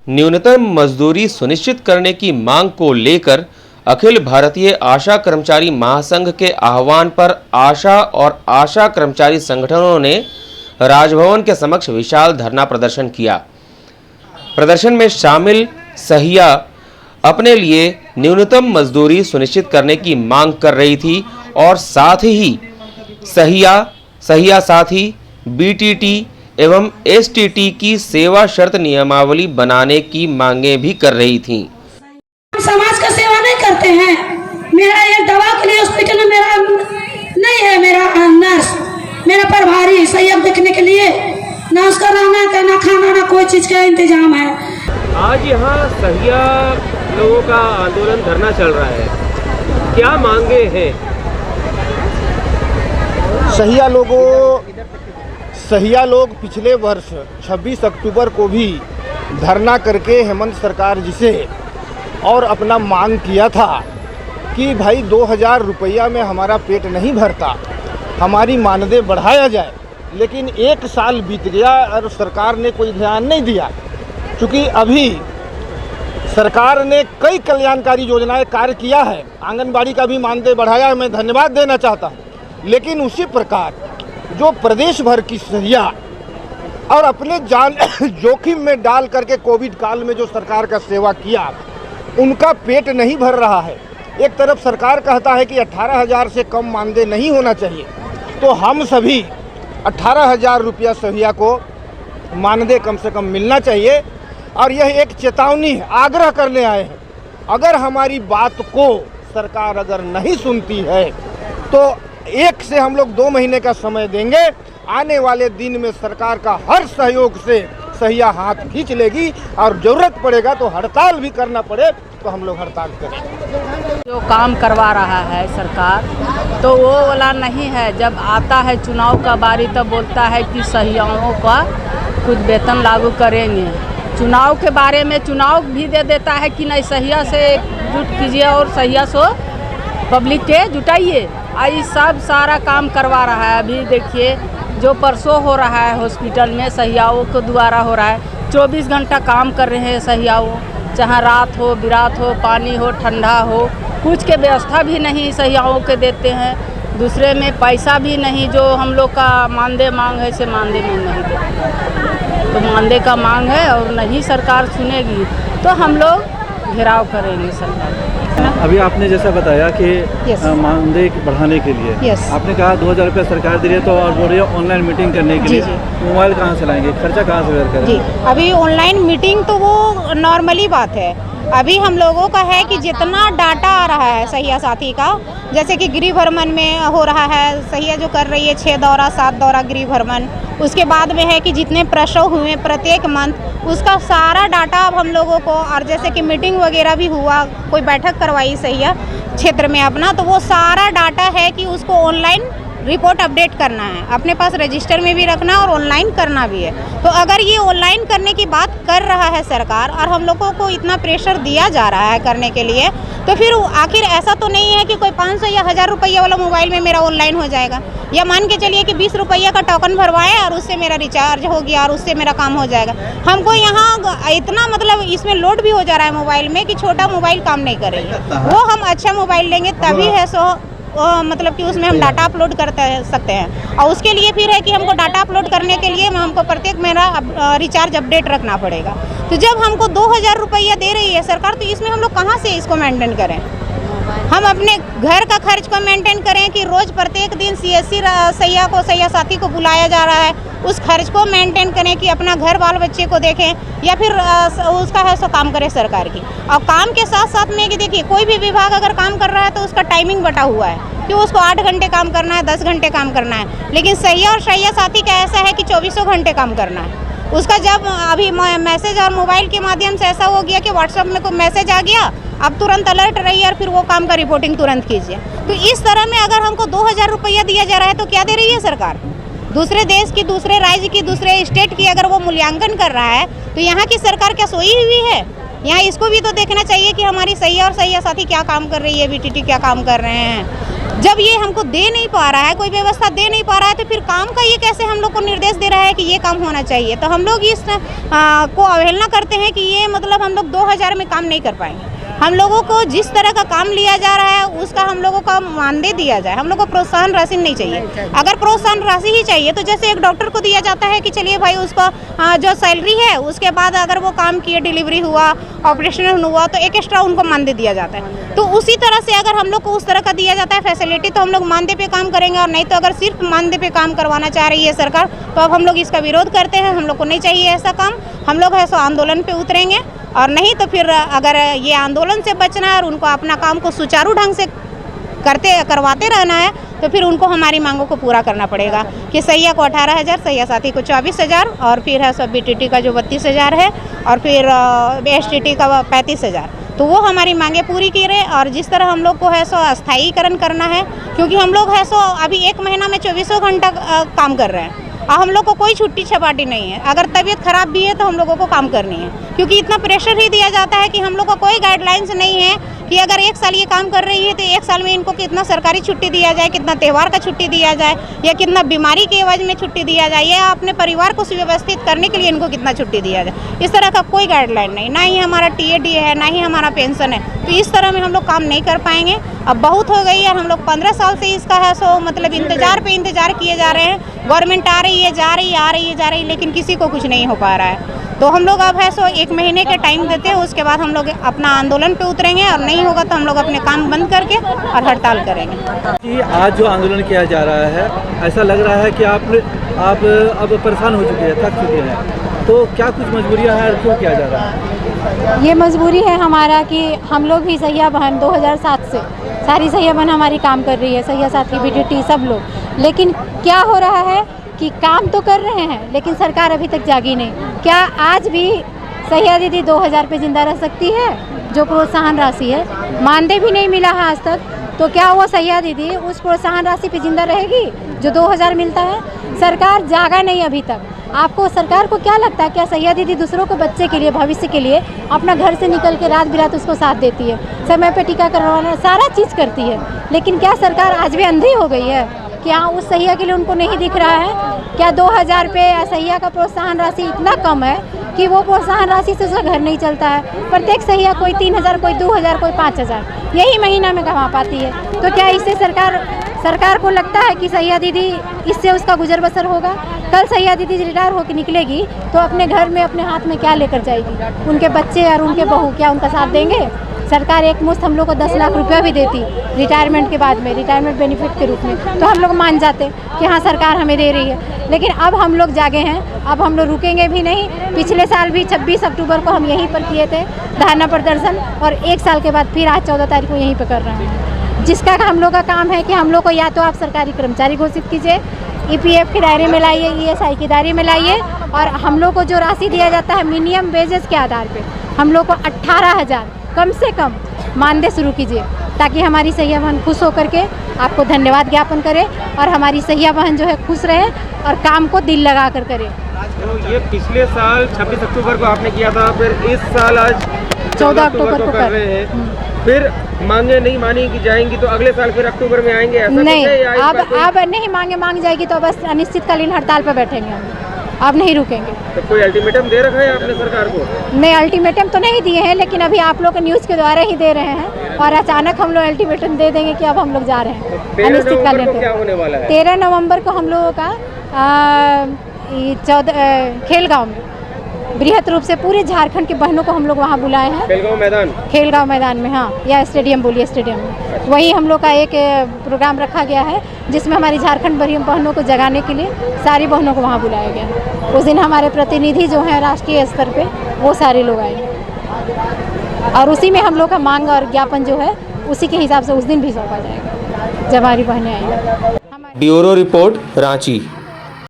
न्यूनतम मजदूरी सुनिश्चित करने की मांग को लेकर अखिल भारतीय आशा कर्मचारी महासंघ के आह्वान पर आशा और आशा कर्मचारी संगठनों ने राजभवन के समक्ष विशाल धरना प्रदर्शन किया। प्रदर्शन में शामिल सहिया अपने लिए न्यूनतम मजदूरी सुनिश्चित करने की मांग कर रही थी और साथ ही सहिया साथी बीटीटी एवं एसटीटी की सेवा शर्त नियमावली बनाने की मांगे भी कर रही थी। समाज का सेवा नहीं करते हैं। मेरा एक दवा के लिए हॉस्पिटल में मेरा नहीं है, मेरा नर्स, मेरा प्रभारी सही देखने के लिए ना उसका रहना का, ना खाना, ना कोई चीज का इंतजाम है। आज यहाँ सहिया लोगों का आंदोलन धरना चल रहा है, क्या मांगे हैं? सहिया लोग पिछले वर्ष 26 अक्टूबर को भी धरना करके हेमंत सरकार जी से और अपना मांग किया था कि भाई 2000 रुपया में हमारा पेट नहीं भरता, हमारी मानदेय बढ़ाया जाए। लेकिन एक साल बीत गया और सरकार ने कोई ध्यान नहीं दिया। चूँकि अभी सरकार ने कई कल्याणकारी योजनाएं कार्य किया है, आंगनबाड़ी का भी मानदेय बढ़ाया है, मैं धन्यवाद देना चाहता हूँ। लेकिन उसी प्रकार जो प्रदेश भर की सहिया और अपने जान जोखिम में डाल करके कोविड काल में जो सरकार का सेवा किया, उनका पेट नहीं भर रहा है। एक तरफ सरकार कहता है कि 18,000 से कम मानदेय नहीं होना चाहिए, तो हम सभी 18,000 रुपया सहिया को मानदेय कम से कम मिलना चाहिए। और यह एक चेतावनी है, आग्रह करने आए हैं। अगर हमारी बात को सरकार अगर नहीं सुनती है तो एक से हम लोग 2 महीने का समय देंगे। आने वाले दिन में सरकार का हर सहयोग से सहिया हाथ खींच लेगी और ज़रूरत पड़ेगा तो हड़ताल भी करना पड़े तो हम लोग हड़ताल करेंगे। जो काम करवा रहा है सरकार तो वो वाला नहीं है। जब आता है चुनाव का बारी तब बोलता है कि सहियाओं का कुछ वेतन लागू करेंगे। चुनाव के बारे में चुनाव भी दे देता है कि नहीं सहिया से जुट कीजिए और सहिया से पब्लिक के जुटाइए। आई सब सारा काम करवा रहा है। अभी देखिए जो परसों हो रहा है हॉस्पिटल में सहियाओं को द्वारा हो रहा है। 24 घंटा काम कर रहे हैं सहियाओं, चाहे रात हो बिरात हो, पानी हो ठंडा हो, कुछ के व्यवस्था भी नहीं सहियाओं के देते हैं। दूसरे में पैसा भी नहीं, जो हम लोग का मानदेय मांग है से मानदेय में नहीं देते। तो मानदेय का मांग है और नहीं सरकार सुनेगी तो हम लोग घेराव करेंगे सरकार। अभी आपने जैसा बताया कि मानदेय बढ़ाने के लिए आपने कहा 2000 रुपया सरकार दे रही है, तो और बोल रही है ऑनलाइन मीटिंग करने के लिए मोबाइल कहाँ से लाएंगे, खर्चा कहाँ से बेयर करेंगे? अभी ऑनलाइन मीटिंग तो वो नॉर्मली बात है। अभी हम लोगों का है कि जितना डाटा आ रहा है सहिया साथी का, जैसे कि गृह भ्रमण में हो रहा है, सहिया जो कर रही है 6 दौरा 7 दौरा गृह भ्रमण, उसके बाद में है कि जितने प्रसव हुए प्रत्येक मंथ उसका सारा डाटा अब हम लोगों को, और जैसे कि मीटिंग वगैरह भी हुआ, कोई बैठक करवाई सहिया क्षेत्र में अपना, तो वो सारा डाटा है कि उसको ऑनलाइन रिपोर्ट अपडेट करना है, अपने पास रजिस्टर में भी रखना और ऑनलाइन करना भी है। तो अगर ये ऑनलाइन करने की बात कर रहा है सरकार और हम लोगों को इतना प्रेशर दिया जा रहा है करने के लिए, तो फिर आखिर ऐसा तो नहीं है कि कोई 500 या 1000 रुपया वाला मोबाइल में मेरा ऑनलाइन हो जाएगा, या मान के चलिए कि 20 रुपया का टोकन भरवाएं और उससे मेरा रिचार्ज हो गया और उससे मेरा काम हो जाएगा। हमको यहाँ इतना मतलब इसमें लोड भी हो जा रहा है मोबाइल में कि छोटा मोबाइल काम नहीं करेगा। वो हम अच्छा मोबाइल लेंगे तभी है सो मतलब कि उसमें हम डाटा अपलोड कर सकते हैं। और उसके लिए फिर है कि हमको डाटा अपलोड करने के लिए हमको प्रत्येक मेरा रिचार्ज अपडेट रखना पड़ेगा। तो जब हमको 2000 रुपया दे रही है सरकार, तो इसमें हम लोग कहाँ से इसको मेंटेन करें? हम अपने घर का खर्च को मेंटेन करें कि रोज़ प्रत्येक दिन CSC सहिया को, सहिया साथी को बुलाया जा रहा है, उस खर्च को मेंटेन करें कि अपना घर बाल बच्चे को देखें, या फिर उसका है सो काम करे सरकार की। और काम के साथ साथ में कि देखिए कोई भी विभाग अगर काम कर रहा है तो उसका टाइमिंग बटा हुआ है कि उसको 8 घंटे काम करना है, 10 घंटे काम करना है। लेकिन सहिया और सहिया साथी का ऐसा है कि 24 घंटे काम करना है। उसका जब अभी मैसेज और मोबाइल के माध्यम से ऐसा हो गया कि व्हाट्सएप में कोई मैसेज आ गया, अब तुरंत अलर्ट रहिए और फिर वो काम का रिपोर्टिंग तुरंत कीजिए। तो इस तरह में अगर हमको 2000 रुपया दिया जा रहा है तो क्या दे रही है सरकार? दूसरे देश की, दूसरे राज्य की, दूसरे स्टेट की अगर वो मूल्यांकन कर रहा है तो यहाँ की सरकार क्या सोई हुई है? यहाँ इसको भी तो देखना चाहिए कि हमारी सहिया और सहिया साथी क्या काम कर रही है, बीटीटी क्या काम कर रहे हैं। जब ये हमको दे नहीं पा रहा है, कोई व्यवस्था दे नहीं पा रहा है, तो फिर काम का ये कैसे हम लोग को निर्देश दे रहा है कि ये काम होना चाहिए? तो हम लोग इस को अवहेलना करते हैं कि ये मतलब मतलब हम लोग 2000 में काम नहीं कर पाएंगे। हम लोगों को जिस तरह का काम लिया जा रहा है उसका हम लोगों का मानदेय दिया जाए। हम लोग को प्रोत्साहन राशि नहीं चाहिए। अगर प्रोत्साहन राशि ही चाहिए तो जैसे एक डॉक्टर को दिया जाता है कि चलिए भाई उसका जो सैलरी है उसके बाद अगर वो काम किए, डिलीवरी हुआ, ऑपरेशन हुआ तो एक एक्स्ट्रा उनको मानदेय दिया जाता है। तो उसी तरह से अगर हम लोग को उस तरह का दिया जाता है फैसिलिटी तो हम लोग मानदेय पे काम करेंगे, और नहीं तो अगर सिर्फ मानदेय पे काम करवाना चाह रही है सरकार तो अब हम लोग इसका विरोध करते हैं। हम लोग को नहीं चाहिए ऐसा काम। हम लोग है सो आंदोलन पे उतरेंगे, और नहीं तो फिर अगर ये आंदोलन से बचना है और उनको अपना काम को सुचारू ढंग से करवाते रहना है तो फिर उनको हमारी मांगों को पूरा करना पड़ेगा कि सैया को 18,000, सैया साथी को 24,000, और फिर है सब BTT का जो 32,000 है, और फिर STT का 35,000। तो वो हमारी मांगे पूरी की रहे। और जिस तरह हम लोग को है सो अस्थायीकरण करना है, क्योंकि हम लोग है सो अभी 1 महीना में 24 घंटा काम कर रहे हैं और हम लोग को कोई छुट्टी छपाटी नहीं है। अगर तबीयत खराब भी है तो हम लोगों को काम करनी है, क्योंकि इतना प्रेशर ही दिया जाता है कि हम लोग को कोई गाइडलाइंस नहीं है कि अगर 1 साल ये काम कर रही है तो 1 साल में इनको कितना सरकारी छुट्टी दिया जाए, कितना त्यौहार का छुट्टी दिया जाए, या कितना बीमारी के एवज में छुट्टी दिया जाए, या अपने परिवार को सुव्यवस्थित करने के लिए इनको कितना छुट्टी दिया जाए। इस तरह का कोई गाइडलाइन नहीं, ना ही हमारा TAD है, ना ही हमारा पेंशन है। तो इस तरह में हम लोग काम नहीं कर पाएंगे। अब बहुत हो गई है, हम लोग 15 साल से इसका है सो मतलब इंतजार पे इंतजार किए जा रहे हैं। गवर्नमेंट आ रही है, जा रही है, आ रही है, जा रही है, लेकिन किसी को कुछ नहीं हो पा रहा है। तो हम लोग अब है सो 1 महीने के टाइम देते हैं, उसके बाद हम लोग अपना आंदोलन पे उतरेंगे, और नहीं होगा तो हम लोग अपने काम बंद करके और हड़ताल करेंगे। कि आज जो आंदोलन किया जा रहा है, ऐसा लग रहा है कि आप अब परेशान हो चुके हैं, थक चुके हैं, तो क्या कुछ मजबूरियां हैं और क्यों किया जा रहा है? ये मजबूरी है हमारा कि हम लोग भी सैया बहन 2007 से सारी सैया बहन हमारी काम कर रही है, सैया साथी, BTT सब लोग। लेकिन क्या हो रहा है कि काम तो कर रहे हैं लेकिन सरकार अभी तक जागी नहीं। क्या आज भी सैया दीदी 2000 पे जिंदा रह सकती है? जो प्रोत्साहन राशि है, मानदेय भी नहीं मिला है आज तक, तो क्या वो सैया दीदी उस प्रोत्साहन राशि पे जिंदा रहेगी जो 2000 मिलता है? सरकार जागा नहीं अभी तक। आपको सरकार को क्या लगता है, क्या सैया दीदी दूसरों को बच्चे के लिए, भविष्य के लिए अपना घर से निकल के रात बिरात उसको साथ देती है, समय पे टीका करवाना, सारा चीज़ करती है, लेकिन क्या सरकार आज भी अंधी हो गई है? क्या उस सैया के लिए उनको नहीं दिख रहा है? क्या 2000 पे सैया का प्रोत्साहन राशि इतना कम है कि वो प्रोत्साहन राशि से उसका घर नहीं चलता है? प्रत्येक सैया कोई 3000, कोई 2000, कोई 5000 यही महीना में कमा पाती है। तो क्या इससे सरकार को लगता है कि सैया दीदी इससे उसका गुजर बसर होगा? कल सैया दीदी रिटायर होकर निकलेगी तो अपने घर में अपने हाथ में क्या लेकर जाएगी? उनके बच्चे और उनके बहू क्या उनका साथ देंगे? सरकार एक मुश्त हम लोग को 10 लाख रुपया भी देती रिटायरमेंट के बाद में, रिटायरमेंट बेनिफिट के रूप में, तो हम लोग मान जाते कि हाँ सरकार हमें दे रही है। लेकिन अब हम लोग जागे हैं, अब हम लोग रुकेंगे भी नहीं। पिछले साल भी 26 अक्टूबर को हम यहीं पर किए थे धरना प्रदर्शन, और 1 साल के बाद फिर आज 14 तारीख को यहीं पर कर रहे हैं, जिसका हम लोग का काम है कि हम लोग को या तो आप सरकारी कर्मचारी घोषित कीजिए, EPF के दायरे में लाइए, ESI के दायरे में लाइए, और हम लोग को जो राशि दिया जाता है मिनिमम वेजेस के आधार पे हम लोग को 18,000 कम से कम मानदेय शुरू कीजिए, ताकि हमारी सैया बहन खुश होकर के आपको धन्यवाद ज्ञापन करे, और हमारी सैया बहन जो है खुश रहे और काम को दिल लगा कर करे। तो ये पिछले साल 26 अक्टूबर को आपने किया था, फिर इस साल आज 14 अक्टूबर को कर रहे हैं, फिर मांगे नहीं मानी कि जाएंगी तो अगले साल फिर अक्टूबर में आएंगे, ऐसा नहीं? कुछ है? अब नहीं मांग जाएगी तो बस अनिश्चितकालीन हड़ताल पर बैठेंगे हम, अब नहीं रुकेंगे। तो कोई अल्टीमेटम दे रखा है आपने सरकार को? नहीं, अल्टीमेटम तो नहीं दिए हैं, लेकिन अभी आप लोग के न्यूज़ के द्वारा ही दे रहे हैं, और अचानक हम लोग अल्टीमेटम दे देंगे कि अब हम लोग जा रहे हैं अनिश्चितकालीन पे। क्या होने वाला है? 13 नवंबर को हम लोगों का खेलगांव में बृहद रूप से पूरे झारखंड की बहनों को हम लोग वहाँ बुलाए हैं। खेलगांव मैदान में, हाँ, या स्टेडियम बोलिए, स्टेडियम में वही हम लोग का एक प्रोग्राम रखा गया है, जिसमें हमारी झारखंड बहनों को जगाने के लिए सारी बहनों को वहाँ बुलाया गया है। उस दिन हमारे प्रतिनिधि जो हैं राष्ट्रीय स्तर पे वो सारे लोग आएंगे, और उसी में हम लोग का मांग और ज्ञापन जो है उसी के हिसाब से उस दिन भी सौंपा जाएगा जब हमारी बहनें आएंगी। Bureau report, Ranchi.